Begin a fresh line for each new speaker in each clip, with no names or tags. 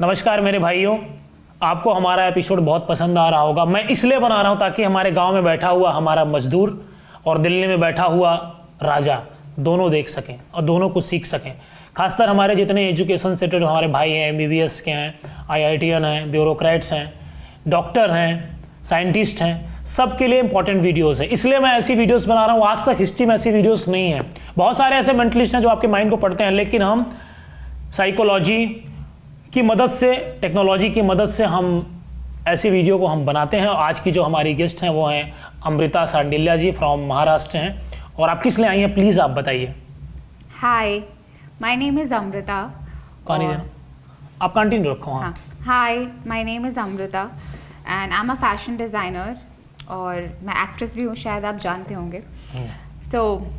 नमस्कार मेरे भाइयों, आपको हमारा एपिसोड बहुत पसंद आ रहा होगा। मैं इसलिए बना रहा हूं ताकि हमारे गांव में बैठा हुआ हमारा मजदूर और दिल्ली में बैठा हुआ राजा दोनों देख सकें और दोनों कुछ सीख सकें। खासकर हमारे जितने एजुकेशन सेक्टर हमारे भाई हैं, MBBS के हैं, IITian हैं, ब्यूरोक्रेट्स हैं, डॉक्टर हैं, साइंटिस्ट हैं, सबके लिए इंपॉर्टेंट वीडियोस है। इसलिए मैं ऐसी वीडियोस बना रहा हूँ। आज तक हिस्ट्री में ऐसी वीडियोस नहीं है। बहुत सारे ऐसे मेंटलिस्ट हैं जो आपके माइंड को पढ़ते हैं, लेकिन हम साइकोलॉजी की मदद से, टेक्नोलॉजी की मदद से हम ऐसी वीडियो को हम बनाते हैं। आज की जो हमारी गेस्ट हैं वो हैं अमृता सांडिल्या जी, फ्रॉम महाराष्ट्र हैं। और आप किस लिए आई हैं, प्लीज़ आप बताइए।
Hi, my name is Amrita.
पानी देना, आप कंटिन्यू रखो। हाँ,
hi, my name is Amrita and I am a fashion designer और मैं एक्ट्रेस भी हूँ, शायद आप जानते होंगे।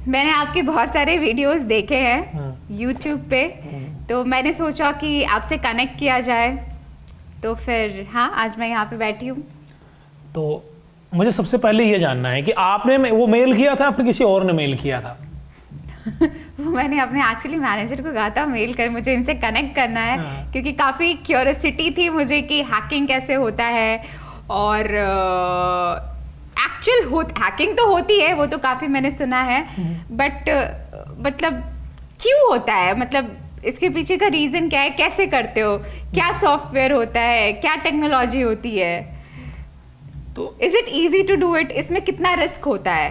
मैंने आपके बहुत सारे वीडियोस देखे हैं यूट्यूब पे, तो मैंने सोचा कि आपसे कनेक्ट किया जाए, तो फिर हाँ, आज मैं यहाँ पे बैठी हूँ।
तो मुझे सबसे पहले ये जानना है कि आपने वो मेल किया था, फिर किसी और ने मेल किया था?
मैंने अपने एक्चुअली मैनेजर को कहा था मेल कर, मुझे इनसे कनेक्ट करना है। क्योंकि काफ़ी क्यूरियोसिटी थी मुझे कि हैकिंग कैसे होता है, और हैकिंग तो होती है, वो तो काफ़ी मैंने सुना है, बट मतलब क्यों होता है, मतलब इसके पीछे का रीज़न क्या है, कैसे करते हो, क्या सॉफ्टवेयर होता है, क्या टेक्नोलॉजी होती है, तो is it easy to do it, इसमें कितना रिस्क होता है?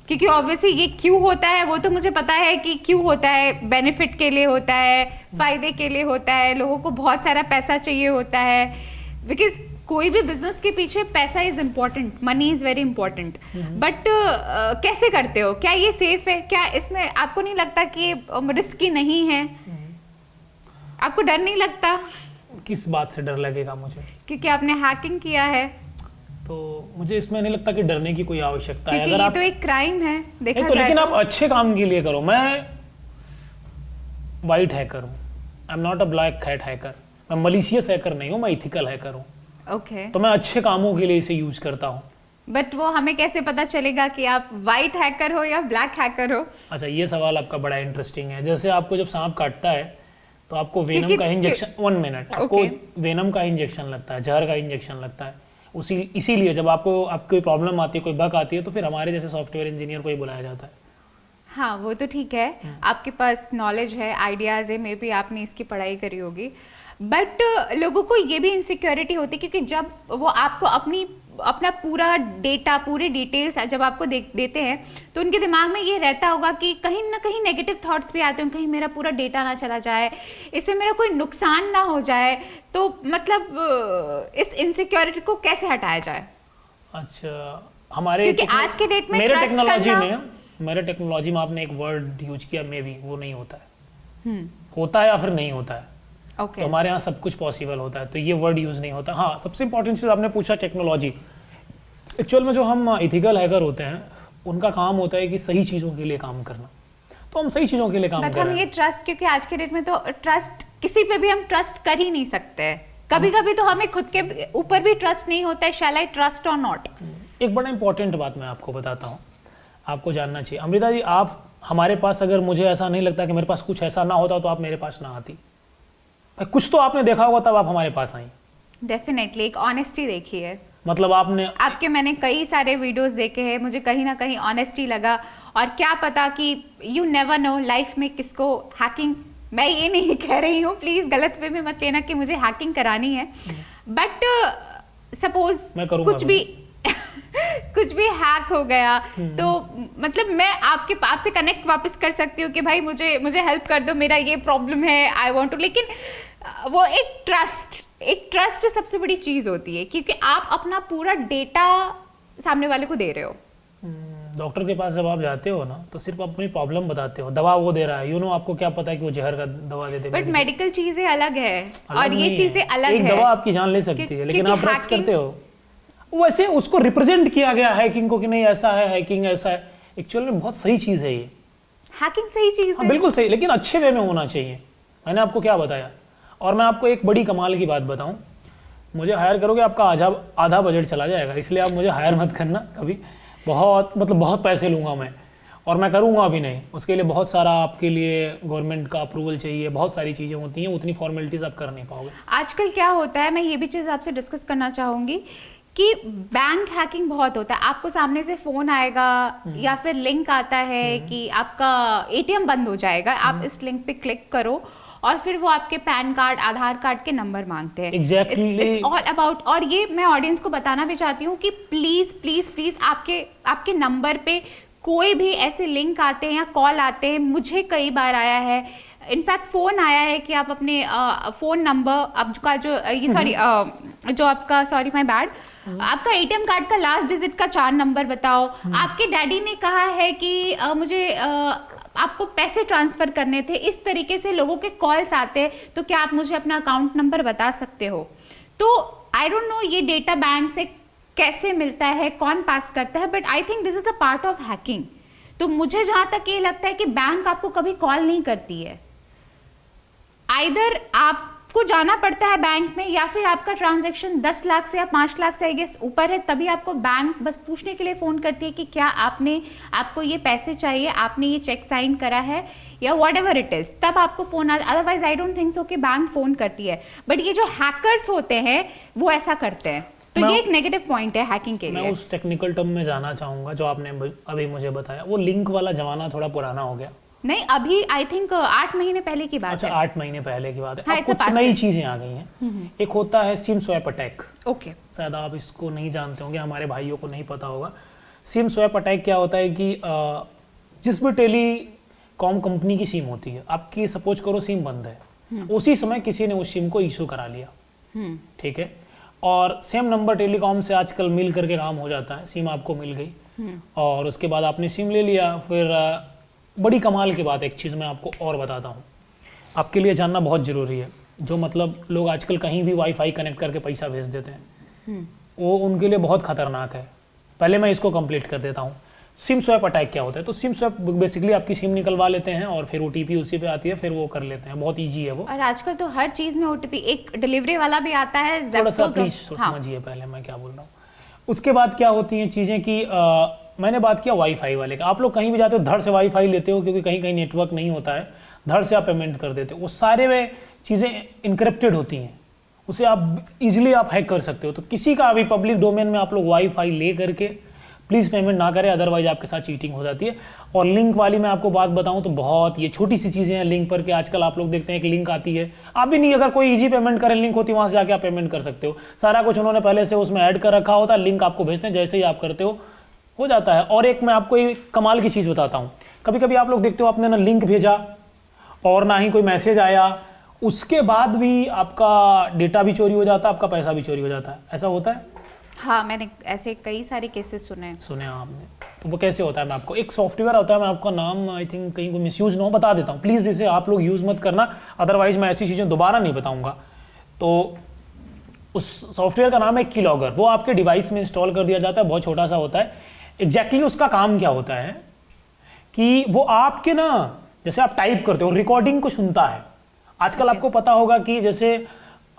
क्योंकि ऑब्वियसली ये क्यों होता है वो तो मुझे पता है कि क्यों होता है, बेनिफिट के लिए होता है, फायदे के लिए होता है, लोगों को बहुत सारा पैसा चाहिए होता है, बिकॉज कोई भी बिजनेस के पीछे पैसा is important, money is very important. But कैसे करते हो, क्या ये सेफ है, क्या इसमें आपको नहीं लगता कि रिस्की नहीं है? आपको डर नहीं लगता?
किस बात से डर लगेगा मुझे?
क्योंकि आपने हैकिंग किया है,
तो मुझे इसमें नहीं लगता कि डरने की कोई आवश्यकता है।
अगर ये तो एक क्राइम है देखा
तो, लेकिन आप अच्छे काम के लिए करो। मैं वाइट हैकर हूँ, I am not a black hat hacker. मैं मलिशियस हैकर नहीं हूँ, मैं इथिकल हैकर हूँ।
ओके,
तो मैं अच्छे कामों के लिए इसे यूज करता हूँ।
बट वो हमें कैसे पता चलेगा कि आप वाइट हैकर हो या ब्लैक हैकर हो?
अच्छा, ये सवाल आपका बड़ा इंटरेस्टिंग है। जैसे आपको जब सांप काटता है तो आपको वेनम का इंजेक्शन, 1 मिनट, आपको वेनम का इंजेक्शन लगता है, जहर का इंजेक्शन लगता है। इसीलिए जब आपको कोई प्रॉब्लम आती है, कोई बग आती है, तो फिर हमारे जैसे सॉफ्टवेयर इंजीनियर को ही बुलाया जाता है।
हाँ, वो तो ठीक है, आपके पास नॉलेज है, आइडियाज है, मे बी आपने इसकी पढ़ाई करी होगी, बट लोगों को ये भी इनसिक्योरिटी होती है क्योंकि जब वो आपको अपना पूरा डेटा, पूरे डिटेल्स जब आपको देते हैं, तो उनके दिमाग में ये रहता होगा कि कहीं ना कहीं नेगेटिव थॉट्स भी आते हैं, कहीं मेरा पूरा डेटा ना चला जाए, इससे मेरा कोई नुकसान ना हो जाए। तो मतलब इस इनसिक्योरिटी को कैसे हटाया जाए?
अच्छा, हमारे
क्योंकि आज के डेट में
मेरे टेक्नोलॉजी में आपने एक वर्ड यूज किया, मे बी, वो नहीं होता है। होता है या फिर नहीं होता है।
Okay.
तो हमारे यहाँ सब कुछ पॉसिबल होता है, तो ये वर्ड यूज नहीं होता। हाँ, सबसे इंपॉर्टेंट चीज आपने पूछा टेक्नोलॉजी। एक्चुअल में जो हम इथिकल हैकर होते हैं, उनका काम होता है कि सही चीजों के लिए काम करना। तो हम सही चीजों के लिए काम कर रहे हैं।
ये ट्रस्ट, क्योंकि आज के डेट में तो ट्रस्ट, किसी पे भी हम ट्रस्ट कर ही नहीं सकते। कभी कभी तो हमें खुद के ऊपर भी ट्रस्ट नहीं होता है, शैल आई ट्रस्ट और नॉट।
एक बड़ा इंपॉर्टेंट बात मैं आपको बताता हूँ, आपको जानना चाहिए। अमृता जी, आप हमारे पास, अगर मुझे ऐसा नहीं लगता कि मेरे पास कुछ ऐसा ना होता तो आप मेरे पास ना आती। कुछ तो आपने देखा होगा तब आप हमारे पास आई।
डेफिनेटली एक ऑनेस्टी देखी है,
मतलब आपके
मैंने कई सारे वीडियोस देखे हैं, मुझे कहीं ना कहीं ऑनेस्टी लगा। और क्या पता कि यू नेवर नो लाइफ में किसको हैकिंग, मैं ये नहीं कह रही हूँ, प्लीज गलत वे में मत लेना कि मुझे हैकिंग करानी है, बट सपोज कुछ भी हैक हो गया, तो मतलब मैं आपसे कनेक्ट वापस कर सकती हूँ कि भाई मुझे हेल्प कर दो, मेरा ये प्रॉब्लम है, आई वांट टू। लेकिन वो एक ट्रस्ट सबसे बड़ी चीज होती है, क्योंकि आप अपना पूरा डेटा सामने वाले को दे रहे हो।
डॉक्टर के पास जब आप जाते हो ना, तो सिर्फ अपनी प्रॉब्लम बताते हो, दवा वो दे रहा है, आपको क्या पता है कि वो जहर का दवा देते हैं।
बट मेडिकल चीजें अलग है और ये चीजें अलग है।
एक दवा आपकी जान ले सकती है, लेकिन आप ट्रस्ट करते हो। वैसे उसको रिप्रेजेंट किया गया हैकिंग को कि नहीं ऐसा है, हैकिंग ऐसा है। एक्चुअल में बहुत सही चीज है ये, हैकिंग
सही चीज है,
बिल्कुल सही, लेकिन अच्छे वे में होना चाहिए। मैंने आपको क्या बताया। और मैं आपको एक बड़ी कमाल की बात बताऊं, मुझे हायर करोगे आपका आधा बजट चला जाएगा, इसलिए आप मुझे हायर मत करना कभी। बहुत पैसे लूंगा मैं। और मैं करूँगा भी नहीं। उसके लिए बहुत सारा आपके लिए गवर्नमेंट का अप्रूवल चाहिए, बहुत सारी चीज़ें होती हैं, उतनी फॉर्मेलिटीज़ आप कर नहीं पाओगे।
आजकल क्या होता है, मैं ये भी चीज़ आपसे डिस्कस करना चाहूँगी कि बैंक हैकिंग बहुत होता है। आपको सामने से फ़ोन आएगा या फिर लिंक आता है कि आपका एटीएम बंद हो जाएगा, आप इस लिंक पे क्लिक करो और फिर वो आपके पैन कार्ड, आधार कार्ड के नंबर मांगते हैं।
Exactly.
इट्स ऑल अबाउट, और ये मैं ऑडियंस को बताना भी चाहती हूँ कि प्लीज़ प्लीज़ प्लीज़ आपके नंबर पे कोई भी ऐसे लिंक आते हैं या कॉल आते हैं, मुझे कई बार आया है, इनफैक्ट फ़ोन आया है कि आप अपने फ़ोन नंबर आपका जो ये सॉरी जो आपका सॉरी माय बैड आपका एटीएम कार्ड का लास्ट डिजिट का 4 नंबर बताओ। आपके डैडी ने कहा है कि मुझे आपको पैसे ट्रांसफर करने थे। इस तरीके से लोगों के कॉल्स आते हैं, तो क्या आप मुझे अपना अकाउंट नंबर बता सकते हो? तो आई डोंट नो ये डेटा बैंक से कैसे मिलता है, कौन पास करता है, but I think this is a part of hacking. तो मुझे जहां तक ये लगता है कि बैंक आपको कभी कॉल नहीं करती है, आइदर आपको जाना पड़ता है बैंक में या फिर आपका ट्रांजैक्शन 10 लाख से या 5 लाख से आई गेस ऊपर है, तभी आपको बैंक बस पूछने के लिए फ़ोन करती है कि क्या आपको ये पैसे चाहिए, आपने ये चेक साइन करा है या वॉट एवर इट इज़, तब आपको फ़ोन आ। Otherwise I don't think so कि बैंक फ़ोन करती है। बट ये जो हैकर्स होते हैं वो ऐसा करते हैं, तो ये एक नेगेटिव पॉइंट है हैकिंग के लिए।
मैं उस टेक्निकल टर्म में जाना चाहूँगा जो आपने अभी मुझे बताया। वो लिंक वाला ज़माना थोड़ा पुराना हो गया।
नहीं, अभी आई थिंक 8 महीने पहले की बात
अच्छा,
है।
8 महीने पहले की बात है।
हाँ,
अब कुछ नई चीज़ें आ गई हैं। एक होता है सिम स्वैप अटैक।
ओके,
शायद आप इसको नहीं जानते होंगे, हमारे भाइयों को नहीं पता होगा। सिम स्वैप अटैक क्या होता है कि जिस भी टेलीकॉम कंपनी की सिम होती है, आपकी सपोज करो सिम बंद है, उसी समय किसी ने उस सिम को इशू करा लिया, ठीक है, और सेम नंबर टेलीकॉम से आजकल मिल करके काम हो जाता है। सिम आपको मिल गई और उसके बाद आपने सिम ले लिया। फिर बड़ी कमाल की बात, एक चीज़ मैं आपको और बताता हूँ, आपके लिए जानना बहुत ज़रूरी है। जो मतलब लोग आजकल कहीं भी वाईफाई कनेक्ट करके पैसा भेज देते हैं, वो उनके लिए बहुत खतरनाक है। पहले मैं इसको कंप्लीट कर देता हूँ। सिम स्वैप अटैक क्या होता है? तो सिम स्वैप बेसिकली आपकी सिम निकलवा लेते हैं और फिर ओटीपी उसी पे आती है, फिर वो कर लेते हैं। बहुत ईजी है वो।
और आजकल तो हर चीज में ओटीपी, एक डिलीवरी वाला भी आता है।
थोड़ा सा
Zepto
प्लीज समझिए पहले मैं क्या बोल रहा हूँ। उसके बाद क्या होती हैं चीज़ें कि मैंने बात किया वाईफाई वाले का। आप लोग कहीं भी जाते हो धड़ से वाईफाई लेते हो, क्योंकि कहीं कहीं नेटवर्क नहीं होता है, धड़ से आप पेमेंट कर देते हो। वो सारे वे चीज़ें इनक्रिप्टेड होती हैं, उसे आप इजीली आप हैक कर सकते हो। तो किसी का भी पब्लिक डोमेन में आप लोग वाईफाई ले करके प्लीज़ पेमेंट ना करें, अदरवाइज आपके साथ चीटिंग हो जाती है। और लिंक वाली मैं आपको बात बताऊं तो बहुत ये छोटी सी चीज़ें हैं लिंक पर के। आजकल आप लोग देखते हैं एक लिंक आती है, आप भी नहीं, अगर कोई इजी पेमेंट करें लिंक होती है, वहाँ से जाके आप पेमेंट कर सकते हो। सारा कुछ उन्होंने पहले से उसमें ऐड कर रखा होता है, लिंक आपको भेजते हैं, जैसे ही आप करते हो जाता है। और एक मैं आपको एक कमाल की चीज़ बताता हूँ। कभी कभी आप लोग देखते हो आपने ना लिंक भेजा और ना ही कोई मैसेज आया, उसके बाद भी आपका डेटा भी चोरी हो जाता है, आपका पैसा भी चोरी हो जाता है। ऐसा होता है?
हाँ, मैंने ऐसे कई सारे केसेस सुने
आपने। तो वो कैसे होता है, मैं आपको, एक सॉफ्टवेयर होता है, मैं आपका नाम आई थिंक कहीं को मिसयूज ना हो बता देता हूँ, प्लीज़ इसे आप लोग यूज़ मत करना, अदरवाइज मैं ऐसी चीज़ें दोबारा नहीं बताऊँगा। तो उस सॉफ्टवेयर का नाम है कीलॉगर। वो आपके डिवाइस में इंस्टॉल कर दिया जाता है, बहुत छोटा सा होता है। एग्जैक्टली उसका काम क्या होता है कि वो आपके ना, जैसे आप टाइप करते हो, रिकॉर्डिंग को सुनता है। आजकल आपको पता होगा कि जैसे,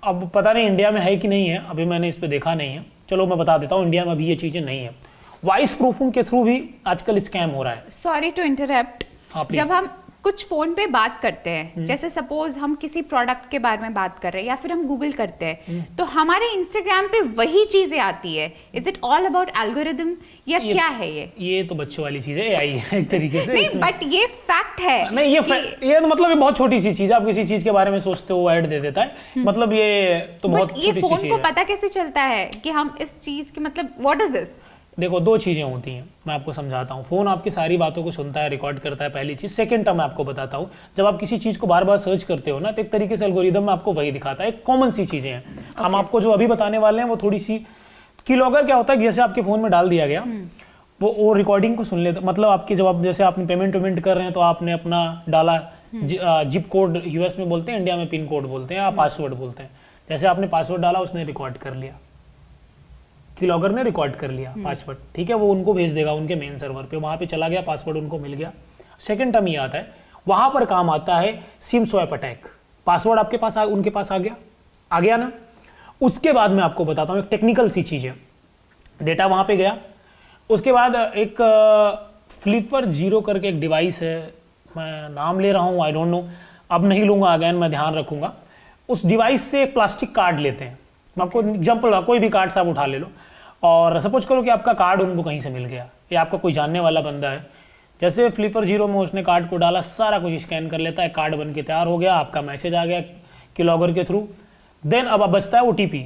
अब पता नहीं इंडिया में है कि नहीं है, अभी मैंने इस पर देखा नहीं है, चलो मैं बता देता हूँ, इंडिया में अभी ये चीज़ें नहीं है। वॉइस प्रूफिंग के थ्रू भी आजकल स्कैम हो रहा है।
सॉरी टू इंटरप्ट, जब हम कुछ फोन पे बात करते हैं, जैसे सपोज हम किसी प्रोडक्ट के बारे में बात कर रहे हैं या फिर हम गूगल करते हैं, तो हमारे इंस्टाग्राम पे वही चीजें आती है। Is it all about algorithm या क्या है ये
तो बच्चों वाली चीज़ है, AI है एक तरीके से।
नहीं, बट ये फैक्ट है।
नहीं, ये तो मतलब ये बहुत छोटी सी चीज़ है। आप किसी चीज़ के बारे में सोचते हो, ऐड दे देता है, मतलब ये तो बहुत छोटी सी चीज़ है।
ये फोन को पता कैसे चलता है कि हम इस चीज के, मतलब व्हाट इज दिस?
देखो, दो चीज़ें होती हैं, मैं आपको समझाता हूँ। फ़ोन आपकी सारी बातों को सुनता है, रिकॉर्ड करता है, पहली चीज़। सेकंड टर्म मैं आपको बताता हूँ, जब आप किसी चीज़ को बार बार सर्च करते हो ना, तो एक तरीके से एल्गोरिदम में आपको वही दिखाता है। एक कॉमन सी चीज़ें हैं। हम आपको जो अभी बताने वाले हैं वो थोड़ी सी। कीलॉगर क्या होता है कि जैसे आपके फ़ोन में डाल दिया गया, वो रिकॉर्डिंग को सुन लेता, मतलब आपकी जब आप जैसे आपने पेमेंट कर रहे हैं तो आपने अपना डाला, जिप कोड US में बोलते हैं, इंडिया में पिन कोड बोलते हैं या पासवर्ड बोलते हैं। जैसे आपने पासवर्ड डाला, उसने रिकॉर्ड कर लिया, कीलॉगर ने रिकॉर्ड कर लिया पासवर्ड, ठीक है, वो उनको भेज देगा उनके मेन सर्वर पे, वहाँ पे चला गया, पासवर्ड उनको मिल गया। सेकंड टर्म ये आता है, वहाँ पर काम आता है सिम स्वैप अटैक। पासवर्ड आपके पास उनके पास आ गया ना। उसके बाद मैं आपको बताता हूँ एक टेक्निकल सी चीज़ है। डेटा वहाँ पे गया, उसके बाद एक फ्लिपर जीरो करके एक डिवाइस है, मैं नाम ले रहा हूँ, आई डोंट नो, अब नहीं लूँगा, अगैन मैं ध्यान रखूँगा। उस डिवाइस से एक प्लास्टिक कार्ड लेते हैं, मैं आपको एग्जाम्पल, कोई भी कार्ड से आप उठा ले लो, और सपोज करो कि आपका कार्ड उनको कहीं से मिल गया, या आपका कोई जानने वाला बंदा है, जैसे फ्लिपर जीरो में उसने कार्ड को डाला, सारा कुछ स्कैन कर लेता है, कार्ड बन के तैयार हो गया, आपका मैसेज आ गया कीलॉगर के थ्रू। देन अब बचता है OTP,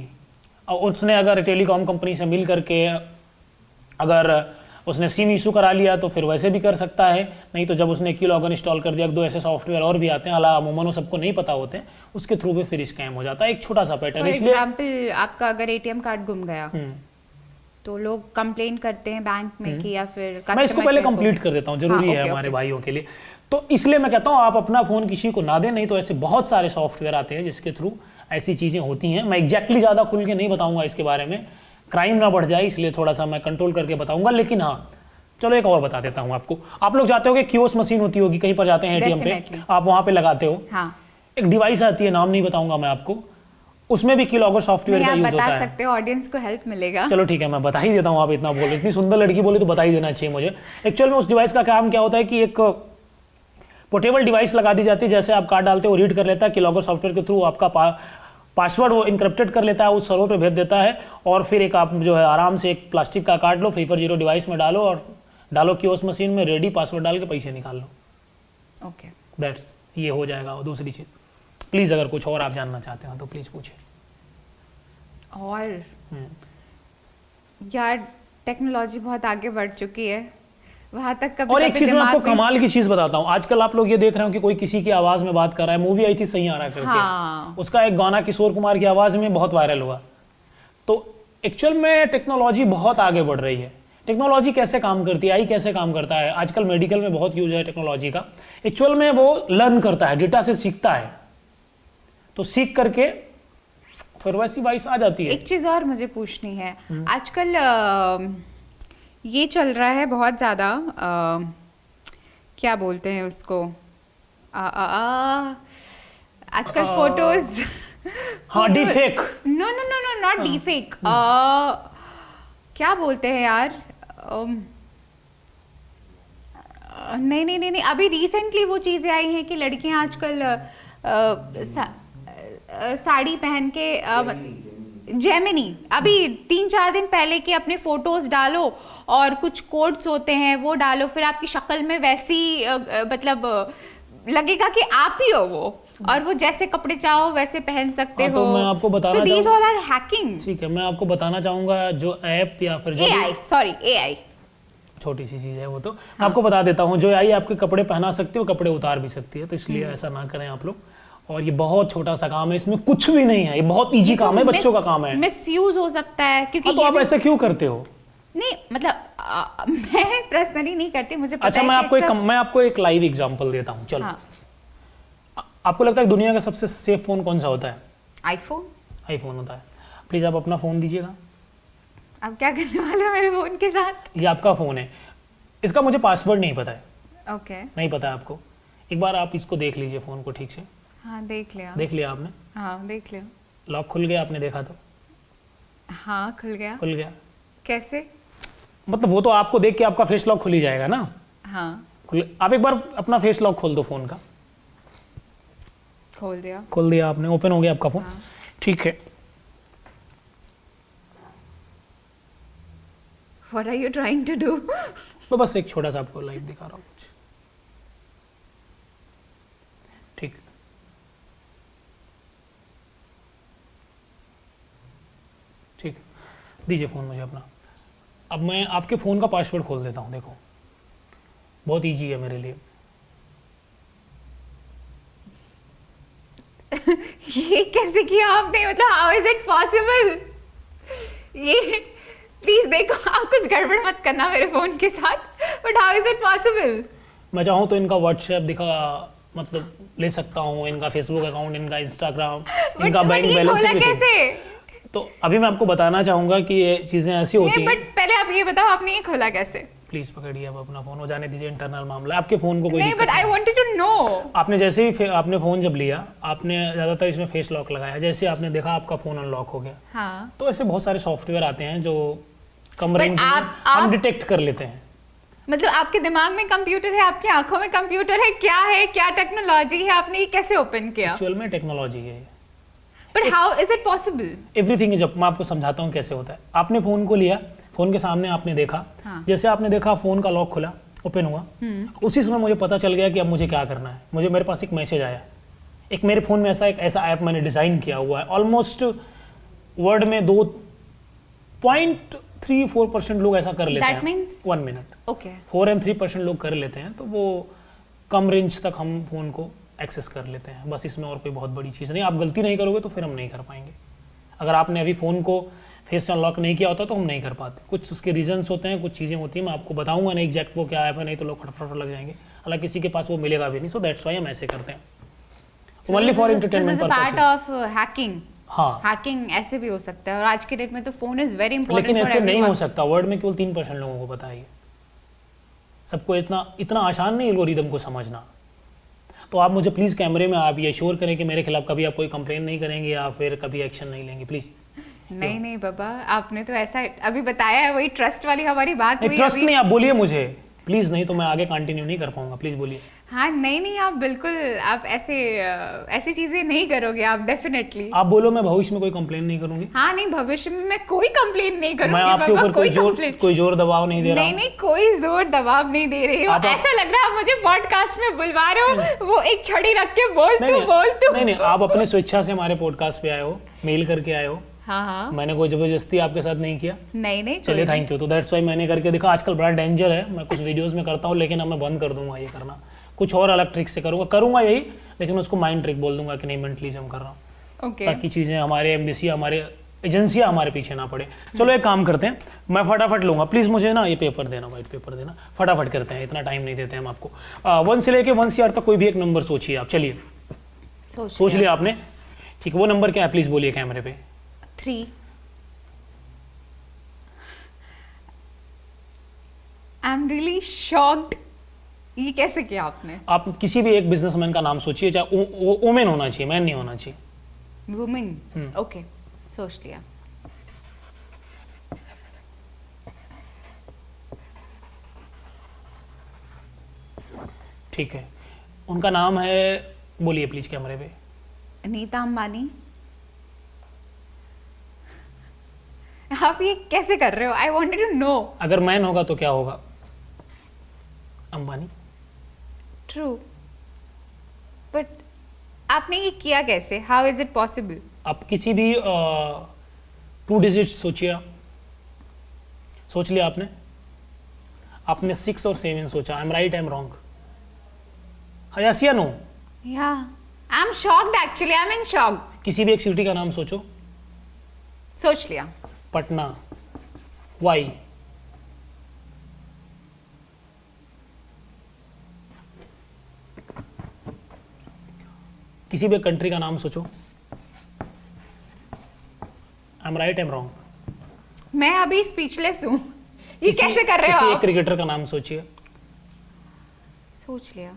और उसने अगर टेलीकॉम कंपनी से मिल करके अगर उसने सिम इशू करा लिया तो फिर वैसे भी कर सकता है, नहीं तो जब उसने कीलॉगर इंस्टॉल कर दिया, 2 ऐसे सॉफ्टवेयर और भी आते हैं, अमूमन वो सबको नहीं पता होते हैं, उसके थ्रू भी फिर स्कैम हो जाता है। एक छोटा सा पैटर्न,
फॉर
इसलिए
एग्जाम्पल आपका अगर ATM कार्ड गुम गया तो लोग कंप्लेन करते हैं बैंक में कि या फिर
मैं इसको
customer
पहले
care को?
कंप्लीट कर देता हूँ, जरूरी
हाँ,
है
ओके,
हमारे
ओके।
भाइयों के लिए। तो इसलिए मैं कहता हूँ आप अपना फ़ोन किसी को ना दें, नहीं तो ऐसे बहुत सारे सॉफ्टवेयर आते हैं जिसके थ्रू ऐसी चीज़ें होती हैं। मैं एग्जैक्टली ज़्यादा खुल के नहीं बताऊंगा इसके बारे में, क्राइम ना बढ़ जाए, इसलिए थोड़ा सा मैं कंट्रोल करके बताऊंगा। लेकिन हाँ, चलो एक और बता देता हूँ आपको। आप लोग जाते हो कि कियोस्क मशीन होती होगी, कहीं पर जाते हैं ATM पे,
Definitely।
आप वहाँ पे लगाते हो,
हाँ,
एक डिवाइस आती है, नाम नहीं बताऊंगा मैं आपको, उसमें भी कीलॉगर सॉफ्टवेयर का
नहीं,
यूज
आप
होता
बता
है।
सकते हो, ऑडियंस को हेल्प मिलेगा।
चलो ठीक है, मैं बता ही देता हूँ, आप इतना बोले, इतनी सुंदर लड़की बोले तो बता ही देना चाहिए मुझे। एक्चुअल में उस डिवाइस का काम क्या होता है कि एक पोर्टेबल डिवाइस लगा दी जाती है, जैसे आप कार्ड डालते हो रीड कर लेता है, कीलॉगर सॉफ्टवेयर के थ्रू आपका पासवर्ड वो इनक्रिप्टेड कर लेता है, उस सर्वर पे भेज देता है, और फिर एक आप जो है आराम से एक प्लास्टिक का कार्ड लो, फ्लिपर जीरो डिवाइस में डालो, और डालो कियोस्क मशीन में, रेडी, पासवर्ड डाल के पैसे निकाल लो।
ओके,
दैट्स, ये हो जाएगा। और दूसरी चीज़, प्लीज़ अगर कुछ और आप जानना चाहते हो तो प्लीज़ पूछिए।
और यार टेक्नोलॉजी बहुत आगे बढ़ चुकी है, वहां तक कभी
और एक
कभी
चीज मैं आपको
दिमाग में-
कमाल की चीज बताता हूँ, आजकल आप लोग ये देख रहे हो कि कोई किसी की आवाज में बात कर रहा है, मूवी आई थी सैयारा करके,
हाँ।
उसका एक गाना किशोर कुमार की आवाज में बहुत वायरल हुआ। तो एक्चुअल में टेक्नोलॉजी बहुत आगे बढ़ रही है। टेक्नोलॉजी कैसे काम करती है, AI कैसे काम करता है, आजकल मेडिकल में बहुत यूज है टेक्नोलॉजी का। एक्चुअल में वो लर्न करता है, डेटा से सीखता है, तो सीख करके फिर वैसी वॉइस आ जाती है।
एक चीज और मुझे पूछनी है, आजकल ये चल रहा है बहुत ज्यादा, क्या बोलते हैं उसको, आजकल फोटोज,
हाँ, deepfake.
No no no no, not deepfake, क्या बोलते हैं यार, नहीं नहीं नहीं नहीं, अभी रिसेंटली वो चीजें आई हैं कि लड़कियां आजकल साड़ी पहन के जेमिनी, अभी 3-4 दिन पहले कि अपने फोटोज डालो और कुछ कोड्स होते हैं वो डालो, फिर आपकी शक्ल में वैसी मतलब लगेगा कि आप ही हो वो, और वो जैसे कपड़े चाहो वैसे पहन सकते
हाँ,
हो।
तो मैं आपको बताना
So these
चाहूँ-
all are hacking।
ठीक है, मैं आपको बताना चाहूंगा, जो ऐप या फिर जो
AI, sorry, AI।
छोटी सी चीज़ है वो, तो मैं आपको बता देता हूँ, जो AI आपके कपड़े पहना सकती है वो कपड़े उतार भी सकती है, तो इसलिए ऐसा ना करें आप लोग। और ये बहुत छोटा सा काम है, इसमें कुछ भी नहीं है, ये बहुत इजी काम है, बच्चों का काम है।
मिसयूज हो सकता है, क्योंकि
हाँ, तो
ये
आप
भी-
ऐसे क्यों करते हो?
नहीं मतलब मैं पर्सनली नहीं करती, मुझे पता
अच्छा,
है कि
मैं आपको एक लाइव एग्जांपल देता हूँ, चलो।
हाँ,
आपको लगता है दुनिया का सबसे सेफ फोन कौन सा होता है?
आईफोन।
आईफोन होता है। प्लीज आप अपना फोन दीजिएगा।
अब क्या करने वाला है मेरे फोन के साथ?
ये आपका फोन है, इसका मुझे पासवर्ड नहीं पता है।
ओके,
नहीं पता है आपको? एक बार आप इसको देख लीजिए, फोन को ठीक से।
हाँ देख लिया।
देख लिया आपने?
हाँ देख लिया।
लॉक खुल गया, आपने देखा तो?
हाँ खुल गया।
खुल गया
कैसे?
मतलब वो तो आपको देख के आपका फेस लॉक खुल ही जाएगा ना।
हाँ
आप एक बार अपना फेस लॉक खोल दो फोन का।
खोल दिया।
खोल दिया आपने, ओपन हो गया आपका फोन।
हाँ।
ठीक है,
What are you trying to do?
मैं बस एक छोटा सा आपको लाइव दिखा रहा हूँ कुछ। ठीक, ठीक, दीजिए फोन मुझे अपना। अब मैं आपके फोन का पासवर्ड खोल देता हूँ, देखो बहुत इजी है मेरे लिए।
ये कैसे किया आपने? मतलब हाउ इज इट पॉसिबल? ये प्लीज देखो, आप कुछ गड़बड़ मत करना मेरे फोन के साथ, but how is it possible?
मैं चाहूँ तो इनका व्हाट्सएप दिखा, मतलब ले सकता हूँ, इनका फेसबुक अकाउंट, इनका इंस्टाग्राम, इनका बैंक बैलेंस,
कैसे?
तो अभी मैं आपको बताना चाहूंगा कि ये चीजें ऐसी होती हैं।
बट पहले आप ये बताओ, आपने ये खोला कैसे?
प्लीज पकड़िए, अब अपना फोन हो जाने दीजिए, इंटरनल मामला है, आपके फोन को कोई
नहीं,
दिक्कत
but I wanted to know.
आपने जैसे ही आपने फोन जब लिया, आपने ज्यादातर इसमें फेस लॉक लगाया, जैसे आपने देखा आपका फोन अनलॉक हो गया।
हाँ,
तो ऐसे बहुत सारे सॉफ्टवेयर आते हैं जो कम
But
रेंज में
आप-
हम डिटेक्ट कर लेते हैं।
मतलब आपके दिमाग में कंप्यूटर है, आपकी आंखों में कंप्यूटर है, क्या टेक्नोलॉजी है, आपने ये कैसे ओपन किया?
एक्चुअल में टेक्नोलॉजी है।
But how is it possible?
Everything is, मैं आपको समझाता हूँ कैसे होता है। आपने फोन को लिया, फोन के सामने आपने देखा,
हाँ।
जैसे आपने देखा फोन का लॉक खुला, ओपन हुआ, उसी समय मुझे पता चल गया कि अब मुझे क्या करना है। मेरे पास एक मैसेज आया, एक मेरे फोन में ऐसा ऐप मैंने डिजाइन किया हुआ है, ऑलमोस्ट वर्ड में 2.34% लोग ऐसा कर लेते
That
हैं।
means?
1 मिनट।
ओके
4 और 3% लोग कर लेते हैं, तो वो कम रेंज तक हम फोन को एक्सेस कर लेते हैं। बस इसमें और कोई बहुत बड़ी चीज़ नहीं। आप गलती नहीं करोगे तो फिर हम नहीं कर पाएंगे। अगर आपने अभी फ़ोन को फेस से अनलॉक नहीं किया होता तो हम नहीं कर पाते। कुछ उसके रीजंस होते हैं, कुछ चीज़ें होती हैं, मैं आपको बताऊंगा नहीं एग्जैक्ट वो क्या ऐप है, नहीं तो लोग फटफट लग जाएंगे। हालांकि किसी के पास वो मिलेगा भी नहीं, सो दैट्स व्हाई हम ऐसे करते हैं, only for entertainment
part
purpose.
Of hacking.
हाँ,
हैकिंग ऐसे भी हो सकता है, और आज के डेट में तो फोन इज वेरी इंपॉर्टेंट।
लेकिन ऐसे नहीं हो सकता। वर्ल्ड में केवल 3% लोगों को पता है। सबको इतना आसान नहीं एल्गोरिदम को समझना। तो आप मुझे प्लीज़ कैमरे में आप ये श्योर करें कि मेरे खिलाफ कभी आप कोई कंप्लेन नहीं करेंगे या फिर कभी एक्शन नहीं लेंगे, प्लीज़।
नहीं बाबा, आपने तो ऐसा अभी बताया है, वही ट्रस्ट वाली हमारी बात हुई
ट्रस्ट
अभी।
नहीं, आप बोलिए मुझे प्लीज़, नहीं तो मैं आगे कंटिन्यू नहीं कर पाऊंगा। प्लीज़ बोलिए।
हाँ नहीं आप बिल्कुल, आप ऐसी चीजें नहीं करोगे आप, डेफिनेटली।
आप बोलो, मैं भविष्य में कोई कंप्लेन नहीं करूंगी।
हाँ नहीं, भविष्य में मैं कोई कंप्लेन नहीं करूंगी
मैं आपके
बाबा,
ऊपर कोई जोर दबाव नहीं दे रहा हूँ।
नहीं कोई जोर दबाव नहीं दे रही हो। ऐसा लग रहा है आप मुझे पॉडकास्ट में बुलवा रहे हो, वो एक छड़ी रख के बोल तू।
नहीं, आप अपने स्वेच्छा से हमारे पॉडकास्ट पे आए हो, मेल करके आए हो।
हाँ
मैंने कोई जबरदस्ती आपके साथ नहीं किया।
नहीं
चलिए, थैंक यू। तो दैट्स व्हाई मैंने करके देखा। आजकल बड़ा डेंजर है, मैं कुछ वीडियोस में करता हूँ लेकिन अब मैं बंद कर दूंगा ये करना। कुछ और अलग ट्रिक से करूंगा यही, लेकिन उसको माइंड ट्रिक बोल दूंगा कि नहीं, मेंटलिज्म कर रहा हूँ, ताकि चीज़ें हमारे एम्बेसी, हमारे एजेंसियाँ हमारे पीछे ना पड़े। चलो एक काम करते हैं, मैं फटाफट लूँगा, प्लीज़ मुझे ना ये पेपर देना, वाइट पेपर देना, फटाफट करते हैं, इतना टाइम नहीं देते हम आपको। 1 से लेके 1 CR तक कोई भी एक नंबर सोचिए आप। चलिए, सोच लिया आपने? ठीक, वो नंबर क्या है प्लीज़ बोलिए कैमरे पे।
3। आई एम रियली शॉक्ड, ये कैसे किया आपने?
आप किसी भी एक बिजनेसमैन का नाम सोचिए, चाहे वुमेन होना चाहिए, मैन नहीं होना चाहिए।
वुमेन, ओके, सोच लिया।
ठीक है, उनका नाम है, बोलिए प्लीज कैमरे पे।
नीता अंबानी। आप ये कैसे कर रहे हो? I wanted to know.
अगर मैन होगा तो क्या होगा? अंबानी।
ट्रू, बट आपने ये किया कैसे? How is it possible?
आप किसी भी 2 डिजिट सोचिए। सोच लिया आपने? आपने 6 और 7 सोचा। I am right, I am wrong? Yes या नो?
या, I am shocked actually, I am in shock.
किसी भी एक सिटी का नाम सोचो।
सोच लिया।
पटना। वाई? किसी भी कंट्री का नाम सोचो। I am right, I am wrong?
मैं अभी स्पीचलेस हूँ। ये कैसे कर रहे हो
किसी
आप?
एक क्रिकेटर का नाम सोचिए।
सोच लिया।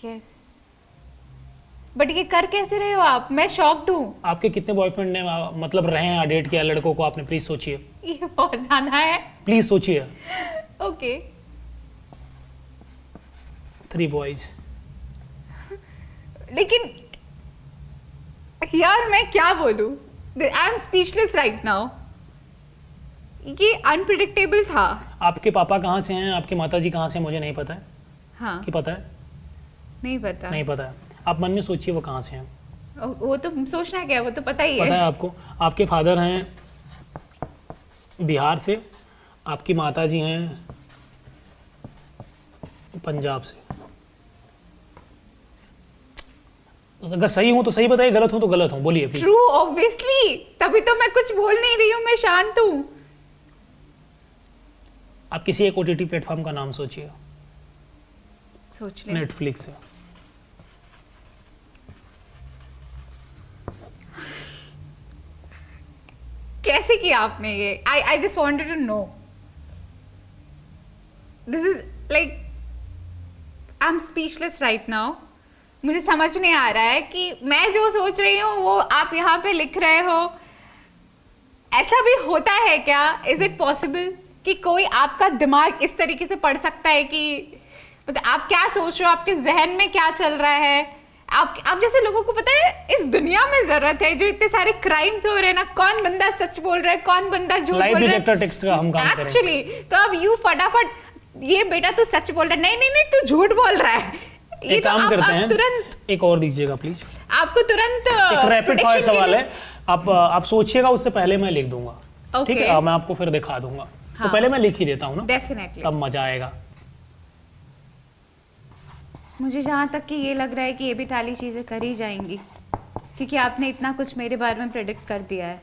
यस, बट ये कर कैसे रहे हो आप? मैं शॉक्ड हूँ।
आपके कितने बॉयफ्रेंड ने मतलब रहे हैं, डेट किया लड़कों को आपने? प्लीज सोचिए,
ये बहुत ज्यादा है।
प्लीज सोचिए।
Okay,
3 boys.
लेकिन यार मैं क्या बोलूं? आई एम स्पीचलेस राइट नाउ। ये अनप्रिडिक्टेबल था।
आपके पापा कहाँ से हैं, आपके माताजी कहाँ से हैं, मुझे नहीं पता है।
हाँ,
कि पता है?
नहीं पता।
नहीं पता है। आप मन में सोचिए वो कहाँ से हैं।
वो तो सोचना क्या है, वो तो पता ही
पता
है।
है आपको? आपके फादर हैं बिहार से, आपकी माताजी हैं पंजाब से। अगर सही हूं तो सही बताइए, गलत हूं तो गलत हूं, बोलिए प्लीज।
ट्रू, ऑब्वियसली, तभी तो मैं कुछ बोल नहीं रही हूँ, मैं शांत हूँ।
आप किसी एक OTT प्लेटफॉर्म का नाम सोचिए।
सोच ले।
नेटफ्लिक्स है।
कैसे किया आपने ये? I just wanted to know. This is like, I am speechless right now. मुझे समझ नहीं आ रहा है कि मैं जो सोच रही हूँ वो आप यहाँ पे लिख रहे हो। ऐसा भी होता है क्या? इज इट पॉसिबल कि कोई आपका दिमाग इस तरीके से पढ़ सकता है कि मतलब आप क्या सोच रहे हो, आपके जहन में क्या चल रहा है? आप जैसे लोगों को पता है इस दुनिया में जरूरत है, जो इतने सारे क्राइम्स हो रहे हैं ना, कौन बंदा सच बोल रहा है, कौन बंदा झूठ बोल
लाइट
रहा है।
डिटेक्टर टेस्ट का हम काम करेंगे।
एक्चुअली तो अब यू फटाफट, ये बेटा तू सच बोल रहा है, नहीं नहीं नहीं तू झूठ बोल रहा है, ये
एक
तो
काम करते हैं,
तुरंत
एक और दीजिएगा प्लीज।
आपको तुरंत
एक रैपिड फायर
prediction के
सवाल
लिए-
है, आप सोचिएगा, उससे पहले मैं लिख दूंगा।
Okay.
ठीक है, मैं आपको फिर दिखा दूंगा। तो
हाँ।
पहले मैं लिख ही देता हूँ ना,
डेफिनेटली।
तब मजा आएगा।
मुझे जहाँ तक कि ये लग रहा है कि ये भी टाली चीजें कर ही जाएंगी, क्योंकि आपने इतना कुछ मेरे बारे में प्रेडिक्ट कर दिया है।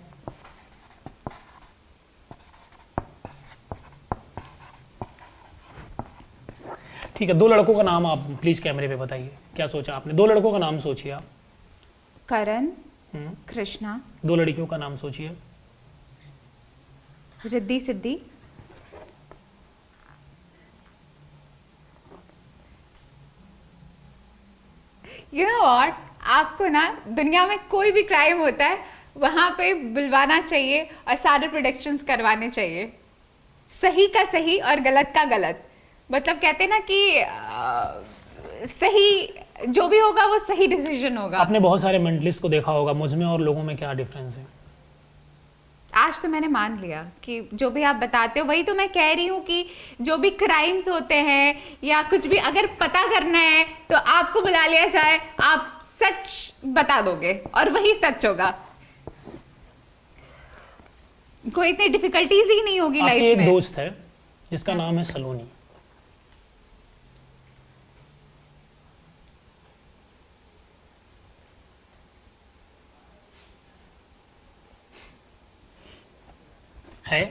ठीक है, 2 लड़कों का नाम आप प्लीज कैमरे पे बताइए, क्या सोचा आपने? 2 लड़कों का नाम सोचिए आप।
करण,
हम्म,
कृष्णा,
2 लड़कियों का नाम सोचिए।
Riddhi Siddhi, you know what, आपको ना दुनिया में कोई भी क्राइम होता है वहां पे बुलवाना चाहिए और सारे प्रोडिक्शंस करवाने चाहिए, सही का सही और गलत का गलत। मतलब कहते हैं ना कि सही जो भी होगा वो सही डिसीजन होगा।
आपने बहुत सारे मेंटलिस्ट को देखा होगा, मुझ में और लोगों में क्या डिफरेंस है?
आज तो मैंने मान लिया कि जो भी आप बताते हो वही तो मैं कह रही हूँ कि जो भी क्राइम्स होते हैं या कुछ भी अगर पता करना है तो आपको बुला लिया जाए, आप सच बता दोगे और वही सच होगा। कोई इतनी डिफिकल्टीज ही नहीं होगी
आपके
लाइफ
एक
में।
दोस्त है जिसका नाम है सलोनी। है?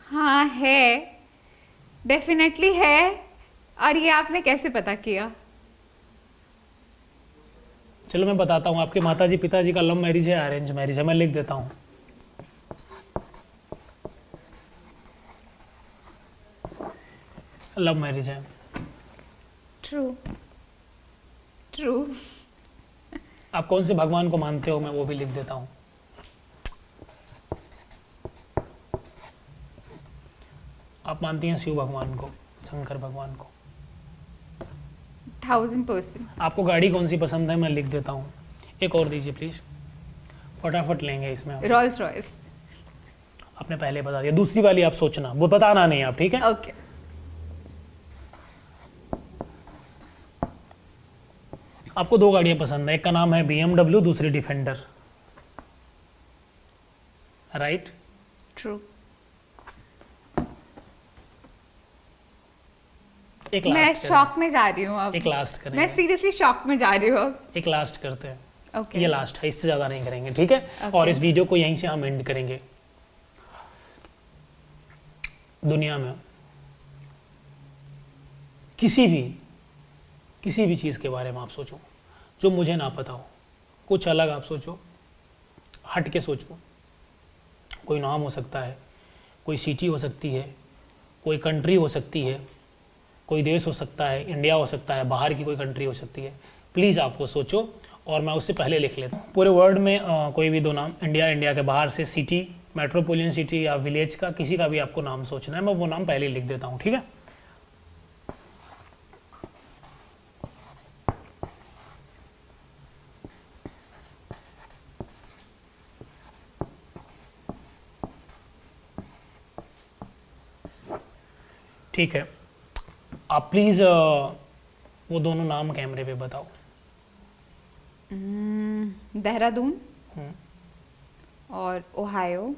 हाँ है, डेफिनेटली है। और ये आपने कैसे पता किया?
चलो मैं बताता हूँ, आपके माताजी पिताजी का लव मैरिज है, अरेंज मैरिज है, मैं लिख देता हूँ। लव मैरिज है।
True true.
आप कौन से भगवान को मानते हो, मैं वो भी लिख देता हूँ। आप मानती हैं शिव भगवान को, शंकर भगवान को।
1000%।
आपको गाड़ी कौन सी पसंद है, मैं लिख देता हूँ। एक और दीजिए प्लीज, फटाफट लेंगे इसमें हम।
Rolls Royce.
आपने पहले बता दिया, दूसरी वाली आप सोचना, वो बताना नहीं आप, ठीक है?
ओके।
आपको 2 गाड़ियां पसंद है, एक का नाम है BMW, दूसरी डिफेंडर, राइट?
ट्रू।
एक
मैं
लास्ट
शॉक में जा रही हूँ अब।
एक लास्ट
मैं
करेंगे,
सीरियसली शॉक में जा रही हूँ अब।
एक लास्ट करते हैं।
ओके।
ये लास्ट है, इससे ज्यादा नहीं करेंगे, ठीक है?
Okay.
और इस वीडियो को यहीं से हम एंड करेंगे। दुनिया में किसी भी चीज के बारे में आप सोचो जो मुझे ना पता हो, कुछ अलग आप सोचो, हट के सोचो। कोई नाम हो सकता है, कोई सिटी हो सकती है, कोई कंट्री हो सकती है, कोई देश हो सकता है, इंडिया हो सकता है, बाहर की कोई कंट्री हो सकती है। प्लीज़ आप वो सोचो और मैं उससे पहले लिख लेता हूँ। पूरे वर्ल्ड में कोई भी 2 नाम, इंडिया के बाहर से सिटी, मेट्रोपोलियन सिटी या विलेज का किसी का भी आपको नाम सोचना है, मैं वो नाम पहले लिख देता हूँ, ठीक है? ठीक है, आप प्लीज़ वो दोनों नाम कैमरे पे बताओ।
देहरादून
हम्म,
और ओहायो।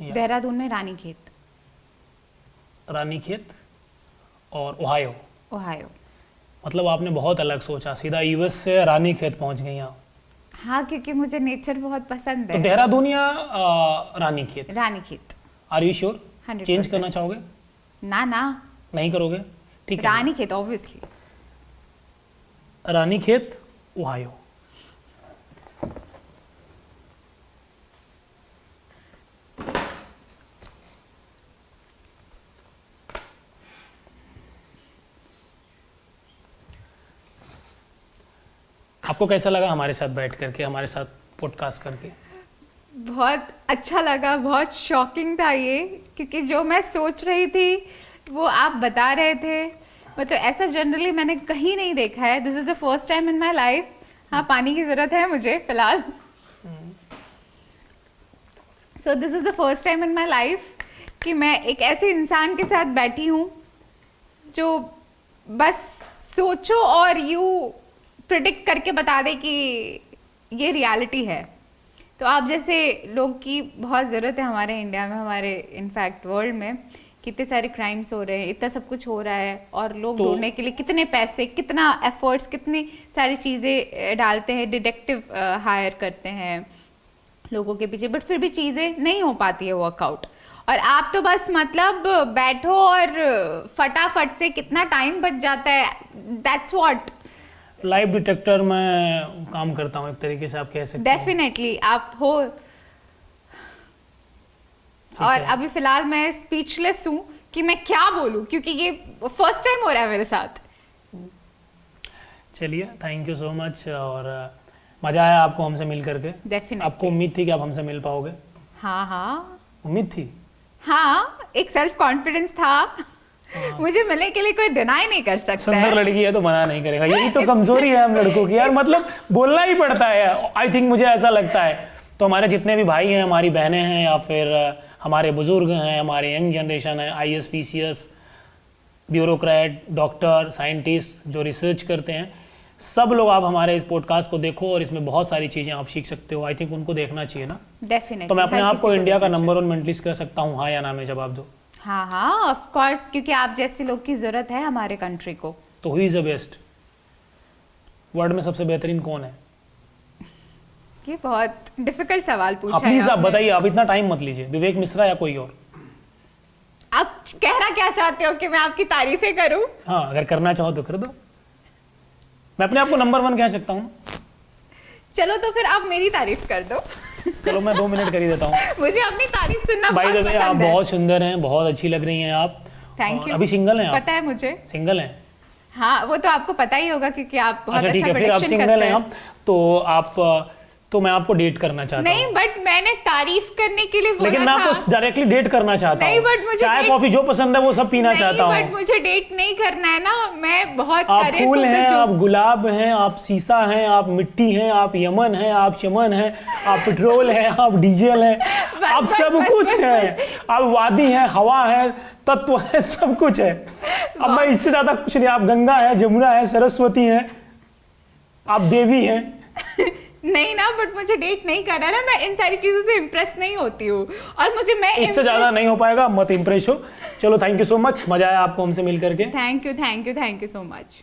या
देहरादून में रानीखेत।
रानीखेत और ओहायो।
ओहायो।
मतलब आपने बहुत अलग सोचा, सीधा यूएस से रानीखेत पहुंच गई आप।
हाँ, क्योंकि मुझे नेचर बहुत पसंद
तो
है।
देहरादून या Ranikhet?
Ranikhet.
Are you sure?
100%।
Change करना चाहोगे?
ना ना,
नहीं करोगे? ठीक है,
रानीखेत ऑब्वियसली।
रानीखेत ओहायो। आपको कैसा लगा हमारे साथ बैठ करके, हमारे साथ पॉडकास्ट करके?
बहुत अच्छा लगा, बहुत शॉकिंग था ये, क्योंकि जो मैं सोच रही थी वो आप बता रहे थे। मतलब ऐसा जनरली मैंने कहीं नहीं देखा है। This is the first time in my life. हाँ, पानी की ज़रूरत है मुझे फिलहाल। So this is the first time in my life कि मैं एक ऐसे इंसान के साथ बैठी हूँ जो बस सोचो और यू प्रिडिक्ट करके बता दे कि ये रियलिटी है। तो आप जैसे लोग की बहुत ज़रूरत है हमारे इंडिया में, हमारे इनफैक्ट वर्ल्ड में। कितने सारे क्राइम्स हो रहे हैं, इतना सब कुछ हो रहा है, और लोग ढूंढने के लिए कितने पैसे, कितना एफर्ट्स, कितनी सारी चीज़ें डालते हैं, डिटेक्टिव हायर करते हैं लोगों के पीछे, बट फिर भी चीज़ें नहीं हो पाती है वर्कआउट। और आप तो बस मतलब बैठो और फटाफट से कितना टाइम बच जाता है, दैट्स व्हाट।
लाइव डिटेक्टर में काम करता हूँ एक तरीके से, आप कह सकते हैं।
डेफिनेटली आप हो। और अभी फिलहाल मैं स्पीचलेस हूँ कि मैं क्या बोलूँ, क्योंकि ये फर्स्ट टाइम हो रहा है मेरे साथ।
चलिए, थैंक यू सो मच, और मजा आया आपको हमसे मिल करके।
डेफिनेटली।
आपको उम्मीद थी कि आप हमसे मिल पाओगे?
हाँ हाँ,
उम्मीद थी।
हाँ, एक सेल्फ कॉन्फिडेंस था। मुझे मिलने के लिए कोई डिनाई नहीं कर सकता
सुंदर
है।
लड़की है तो मना नहीं करेगा, यही तो कमजोरी है हम लड़कों की यार, मतलब बोलना ही पड़ता है। आई थिंक मुझे ऐसा लगता है। तो हमारे जितने भी भाई हैं, हमारी बहनें हैं, या फिर हमारे बुजुर्ग हैं, हमारे यंग जनरेशन है, IAS PCS, bureaucrat, doctor, scientist जो रिसर्च करते हैं, सब लोग आप हमारे इस पॉडकास्ट को देखो, और इसमें बहुत सारी चीज़ें आप सीख सकते हो। आई थिंक उनको देखना चाहिए ना।
डेफिनेटली।
तो मैं अपने आप को इंडिया का नंबर 1 मेंटलिस्ट कह सकता हूँ, हाँ या ना में जवाब दो।
हाँ हाँ, ऑफ कोर्स, क्योंकि आप जैसे लोग की जरूरत है हमारे कंट्री को।
तो who is the best? World में सबसे बेहतरीन कौन है?
ये बहुत डिफिकल्ट सवाल पूछा है
प्लीज आप
आपने।
बताइए, आप इतना टाइम मत लीजिए। विवेक मिश्रा या कोई और?
आप कहना क्या चाहते हो कि मैं आपकी तारीफें करूं?
हाँ, अगर करना चाहो तो कर दो। मैं अपने आप को नंबर 1 कह सकता हूँ।
चलो तो फिर आप मेरी तारीफ कर दो।
चलो मैं 2 मिनट कर ही देता हूँ।
मुझे अपनी तारीफ सुनना
भाई
बहुत
दबे, आप
पसंद है।
बहुत सुंदर हैं, बहुत अच्छी लग रही हैं आप।
थैंक
और
यू।
अभी सिंगल हैं आप?
पता है मुझे।
सिंगल हैं?
हाँ, वो तो आपको पता ही होगा क्योंकि आप बहुत
अच्छा ठीक
अच्छा
है, फिर आप
प्रेडिक्शन
सिंगल
करते
हैं
हैं।
आप, तो आप तो मैं आपको डेट करना चाहता हूँ।
नहीं, बट मैंने तारीफ करने के लिए बोला
लेकिन मैं
था।
आपको डायरेक्टली डेट करना चाहता
नहीं,
हूँ।
but मुझे
चाय
डेट-
कॉफी जो पसंद है वो सब पीना चाहता
नहीं,
हूँ।
बट मुझे डेट नहीं करना है ना। मैं बहुत
आप
career
फूल हैं,
focused हूँ।
आप गुलाब हैं, आप शीशा हैं, आप मिट्टी हैं, आप यमन हैं, आप चमन हैं, आप पेट्रोल हैं, आप डीजल हैं, आप सब कुछ हैं। आप वादी हैं, हवा है, तत्व है, सब कुछ है। अब मैं इससे ज्यादा कुछ नहीं। आप गंगा है, जमुना है, सरस्वती हैं, आप देवी हैं।
नहीं ना, बट मुझे डेट नहीं करना ना। मैं इन सारी चीजों से इम्प्रेस नहीं होती हूँ, और मुझे मैं
इससे ज्यादा नहीं हो पाएगा, मत इम्प्रेस हो। चलो, थैंक यू सो मच, मजा आया आपको हमसे मिल करके।
Thank you, thank you, thank you so much.